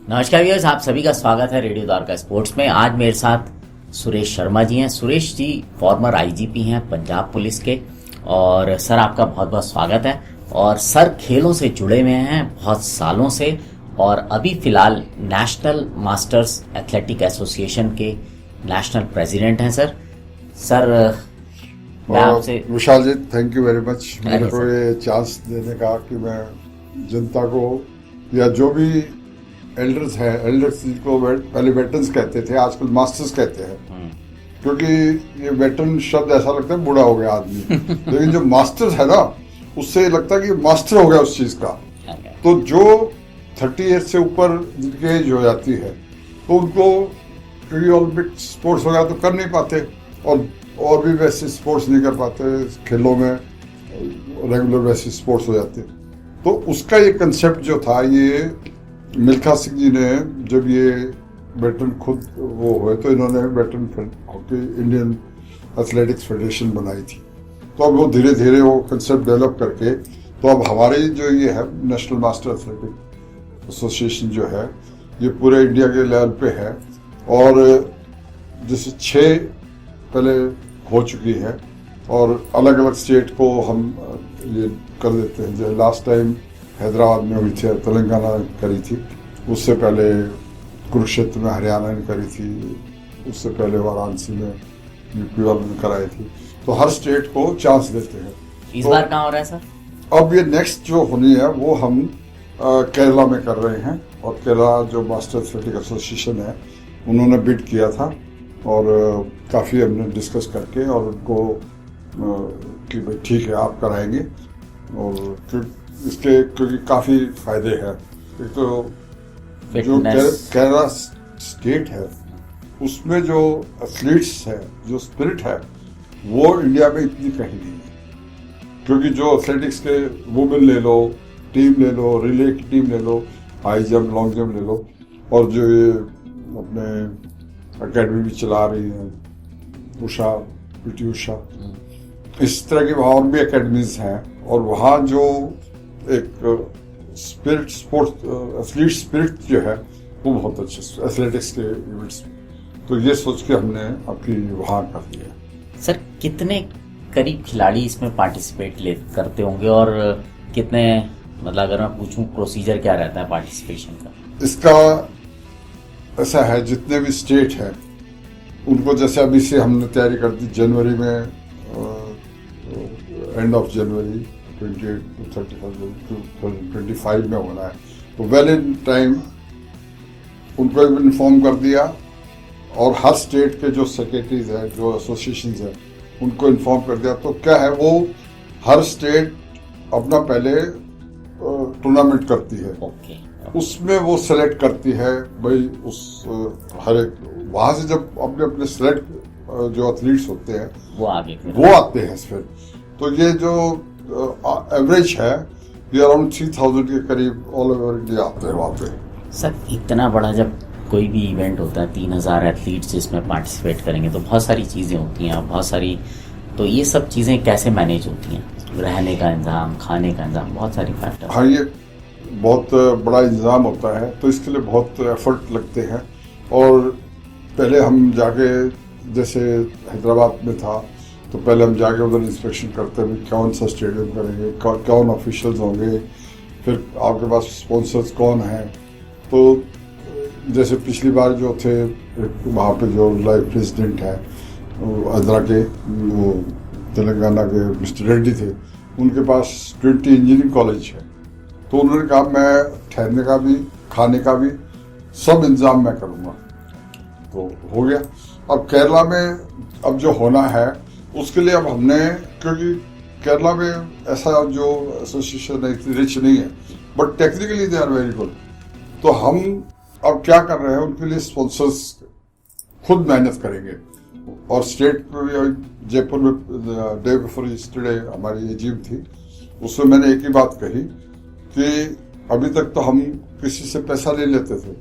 नमस्कार व्यूअर्स, आप सभी का स्वागत है रेडियो द्वारका स्पोर्ट्स में। आज मेरे साथ सुरेश शर्मा जी हैं। सुरेश जी फॉर्मर आईजीपी हैं पंजाब पुलिस के। और सर, आपका बहुत बहुत स्वागत है। और सर खेलों से जुड़े हुए हैं बहुत सालों से, और अभी फिलहाल नेशनल मास्टर्स एथलेटिक एसोसिएशन के नेशनल प्रेसिडेंट हैं। सर मैं आपसे विशाल जी, थैंक यू वेरी मच मेरे को ये चांस देने का कि मैं जनता को, या जो भी एल्डर्स हैं, एल्डर्स जिनको पहले वेटरन्स कहते थे, आजकल मास्टर्स कहते हैं, क्योंकि ये वेटरन शब्द ऐसा लगता है बूढ़ा हो गया आदमी लेकिन जो मास्टर्स है ना, उससे लगता है कि मास्टर हो गया उस चीज का। तो जो 30 ईयर से ऊपर जिनकी एज हो जाती है, तो उनको क्योंकि ओलंपिक स्पोर्ट्स वगैरह तो कर नहीं पाते, और भी वैसे स्पोर्ट्स नहीं कर पाते, खेलों में रेगुलर वैसे स्पोर्ट्स हो जाते। तो उसका ये कंसेप्ट जो था, ये मिल्खा सिंह जी ने जब ये वेटरन खुद वो हुए, तो इन्होंने veteran hockey Indian athletics federation बनाई थी। तो अब वो धीरे धीरे वो कंसेप्ट डेवलप करके, तो अब हमारे जो ये है नेशनल मास्टर एथलेटिक एसोसिएशन जो है, ये पूरे इंडिया के लेवल पे है। और जैसे 6 पहले हो चुकी है, और अलग अलग स्टेट को हम ये कर देते हैं। जैसे लास्ट टाइम हैदराबाद में हुई थी, तेलंगाना ने करी थी, उससे पहले कुरुक्षेत्र में हरियाणा ने करी थी, उससे पहले वाराणसी में यूपी वालों ने कराई थी। तो हर स्टेट को चांस देते हैं। इस बार कहाँ हो रहा है सर? अब ये नेक्स्ट जो होनी है वो हम केरला में कर रहे हैं। और केरला जो मास्टर एथलेटिक एसोसिएशन है, उन्होंने बिड किया था, और काफ़ी हमने डिस्कस करके और उनको कि भाई ठीक है आप कराएंगे। और इसके क्योंकि काफ़ी फायदे हैं। एक तो जो केरला स्टेट है, उसमें जो एथलीट्स है, जो स्पिरिट है, वो इंडिया में इतनी कहीं नहीं है। क्योंकि जो एथलेटिक्स के वुमेन ले लो, टीम ले लो, रिले की टीम ले लो, हाई जंप, लॉन्ग जंप ले लो, और जो ये अपने अकेडमी भी चला रही है उषा, पीटी उषा, इस तरह की वहाँ और भी अकेडमीज हैं। और वहाँ जो एक स्पिरिट, स्पोर्ट्स एथलीट स्पिरिट जो है, वो बहुत अच्छे एथलेटिक्स के इवेंट्स। तो ये सोच के हमने आपकी वहाँ कर दिया। सर, कितने करीब खिलाड़ी इसमें पार्टिसिपेट करते होंगे, और कितने, मतलब अगर मैं पूछूं प्रोसीजर क्या रहता है पार्टिसिपेशन का? इसका ऐसा है, जितने भी स्टेट हैं उनको, जैसे अभी से हमने तैयारी कर दी, जनवरी में एंड ऑफ जनवरी 28 to 2025 में होना है। तो वेल इन टाइम उनको इन्फॉर्म कर दिया, और हर स्टेट के जो सेक्रेटरीज हैं, जो एसोसिएशन हैं, उनको इन्फॉर्म कर दिया। तो क्या है, वो हर स्टेट अपना पहले टूर्नामेंट करती है। उसमें वो सेलेक्ट करती है भाई, उस हर एक वहाँ से जब अपने अपने सेलेक्ट जो एथलीट्स होते हैं वो आते हैं फिर। तो ये जो एवरेज है, ये अराउंड 3000 के करीब ऑल ओवर इंडिया आते हैं वहाँ पे। सर, इतना बड़ा जब कोई भी इवेंट होता है, 3000 एथलीट्स इसमें पार्टिसिपेट करेंगे, तो बहुत सारी चीज़ें होती हैं, बहुत सारी। तो ये सब चीज़ें कैसे मैनेज होती हैं? रहने का इंतजाम, खाने का इंतजाम, बहुत सारी फैक्टर। हाँ, ये बहुत बड़ा इंतजाम होता है, तो इसके लिए बहुत एफर्ट लगते हैं। और पहले हम जाके, जैसे हैदराबाद में था, तो पहले हम जाके उधर इंस्पेक्शन करते हैं, कौन सा स्टेडियम करेंगे, कौन ऑफिशियल्स होंगे, फिर आपके पास स्पॉन्सर्स कौन हैं। तो जैसे पिछली बार जो थे, वहाँ पे जो लाइव प्रेसिडेंट हैं आंध्रा के, वो तेलंगाना के मिस्टर रेड्डी थे, उनके पास 20 इंजीनियरिंग कॉलेज है। तो उन्होंने कहा मैं ठहरने का भी, खाने का भी सब इंतजाम मैं करूँगा। तो हो गया। अब केरला में अब जो होना है, उसके लिए अब हमने, क्योंकि केरला में ऐसा जो एसोसिएशन है इतनी रिच नहीं है, but technically they are very good. तो हम अब क्या कर रहे हैं, उनके लिए स्पॉन्सर्स खुद मेहनत करेंगे। और स्टेट में भी, जयपुर में डे बिफोर यस्टरडे हमारी एजीएम थी, उसमें मैंने एक ही बात कही कि अभी तक तो हम किसी से पैसा नहीं लेते थे,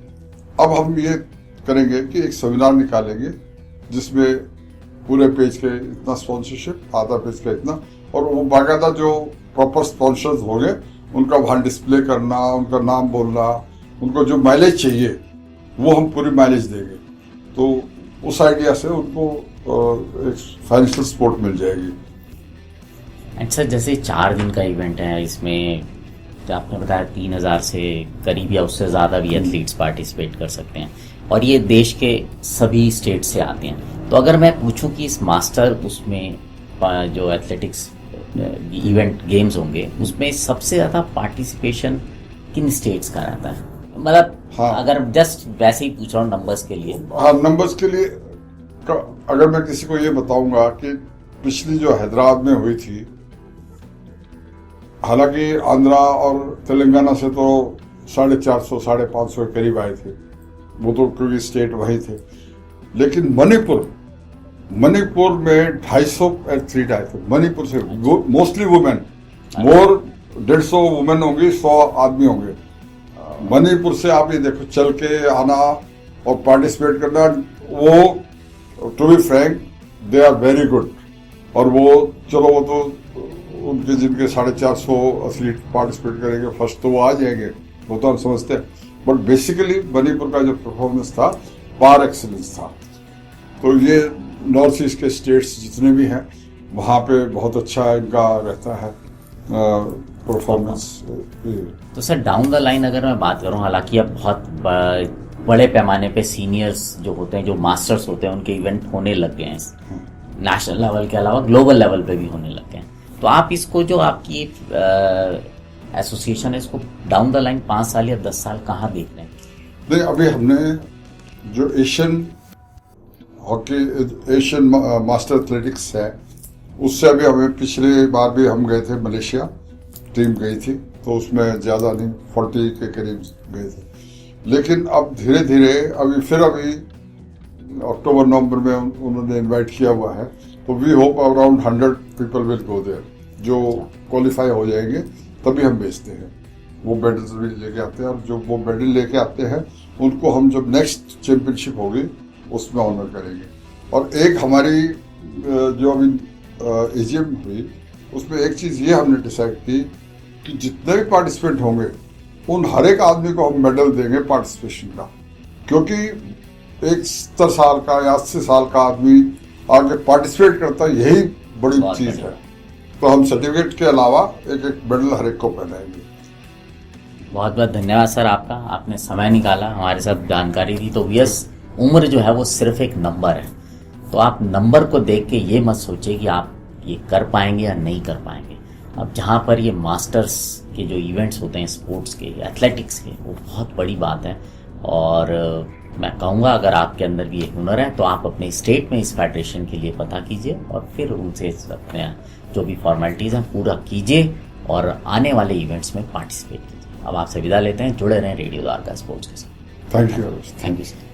अब हम ये करेंगे कि एक सेमिनार निकालेंगे जिसमें पूरे पेज के इतना स्पॉन्सरशिप, आधा पेज का इतना, और वो बाकायदा जो प्रॉपर स्पॉन्सर्स होंगे उनका वहाँ डिस्प्ले करना, उनका नाम बोलना, उनको जो माइलेज चाहिए वो हम पूरी माइलेज देंगे। तो उस आइडिया से उनको एक फाइनेंशियल सपोर्ट मिल जाएगी। एंड सर, जैसे 4 दिन का इवेंट है, इसमें जो आपने बताया 3000 से करीब या उससे ज़्यादा भी एथलीट्स पार्टिसिपेट कर सकते हैं, और ये देश के सभी स्टेट से आते हैं। तो अगर मैं पूछूं कि इस मास्टर उसमें जो एथलेटिक्स इवेंट गेम्स होंगे, उसमें सबसे ज़्यादा पार्टिसिपेशन किन स्टेट्स का रहता है? मतलब हाँ, अगर जस्ट वैसे ही पूछ रहा हूँ नंबर्स के लिए। हाँ, नंबर्स के लिए अगर मैं किसी को ये बताऊंगा कि पिछली जो हैदराबाद में हुई थी, हालांकि आंध्रा और तेलंगाना से तो 450 550 के करीब आए थे, वो तो क्योंकि स्टेट वही थे। लेकिन मणिपुर में 250 एथलीट आए थे मणिपुर से, मोस्टली वुमेन, मोर 150 वुमेन होंगी, 100 आदमी होंगे। मणिपुर से आप ये देखो, चल के आना और पार्टिसिपेट करना, वो to be frank they are very good. और वो तो उनके जिनके 450 एथलीट पार्टिसिपेट करेंगे फर्स्ट, तो वो आ जाएंगे, वो तो हम समझते हैं। बट बेसिकली मणिपुर का जो परफॉर्मेंस था पार एक्सीलेंस था। तो ये नॉर्थ ईस्ट के स्टेट्स जितने भी हैं वहाँ पे बहुत अच्छा इनका रहता है परफॉर्मेंस। तो सर, डाउन द लाइन अगर मैं बात करूं, हालांकि अब बहुत बड़े पैमाने पे सीनियर्स जो होते हैं, जो मास्टर्स होते हैं, उनके इवेंट होने लग गए हैं, नेशनल लेवल के अलावा ग्लोबल लेवल पे भी होने लग गए हैं। तो आप इसको, जो आपकी एसोसिएशन है, इसको डाउन द लाइन 5 साल या 10 साल कहाँ देख रहे हैं? नहीं, अभी हमने जो एशियन मास्टर एथलेटिक्स है, उससे अभी हमें पिछले बार भी हम गए थे, मलेशिया टीम गई थी, तो उसमें ज़्यादा नहीं 40 के करीब गए थे। लेकिन अब धीरे धीरे अभी अक्टूबर नवंबर में उन्होंने इनवाइट किया हुआ है, तो we hope around 100 people will go there, जो क्वालिफाई हो जाएंगे तभी हम भेजते हैं। वो मेडल्स भी लेके आते हैं, और जो वो मेडल लेके आते हैं उनको हम जब नेक्स्ट चैंपियनशिप होगी उसमें ऑनर करेंगे। और एक हमारी जो अभी एजीएम हुई, उसमें एक चीज़ ये हमने डिसाइड की कि जितने भी पार्टिसिपेंट होंगे उन हर एक आदमी को हम मेडल देंगे पार्टिसिपेशन का, क्योंकि एक 70 साल का या 80 साल का आदमी आगे पार्टिसिपेट करता है, यही बड़ी चीज़ है। तो हम सर्टिफिकेट के अलावा एक मेडल हर एक को पहनाएंगे। बहुत बहुत धन्यवाद सर आपका, आपने समय निकाला, हमारे साथ जानकारी दी। तो यस, उम्र जो है वो सिर्फ एक नंबर है, तो आप नंबर को देख के ये मत सोचिए कि आप ये कर पाएंगे या नहीं कर पाएंगे। अब जहाँ पर ये मास्टर्स के जो इवेंट्स होते हैं स्पोर्ट्स के, एथलेटिक्स के, वो बहुत बड़ी बात है। और मैं कहूँगा, अगर आपके अंदर भी ये हुनर है तो आप अपने स्टेट में इस फेडरेशन के लिए पता कीजिए, और फिर उनसे अपने जो भी फॉर्मेलिटीज़ हैं पूरा कीजिए, और आने वाले इवेंट्स में पार्टिसिपेट कीजिए। अब आपसे विदा लेते हैं, जुड़े रहें रेडियो द्वारका स्पोर्ट्स के साथ। Thank you. Thank you sir.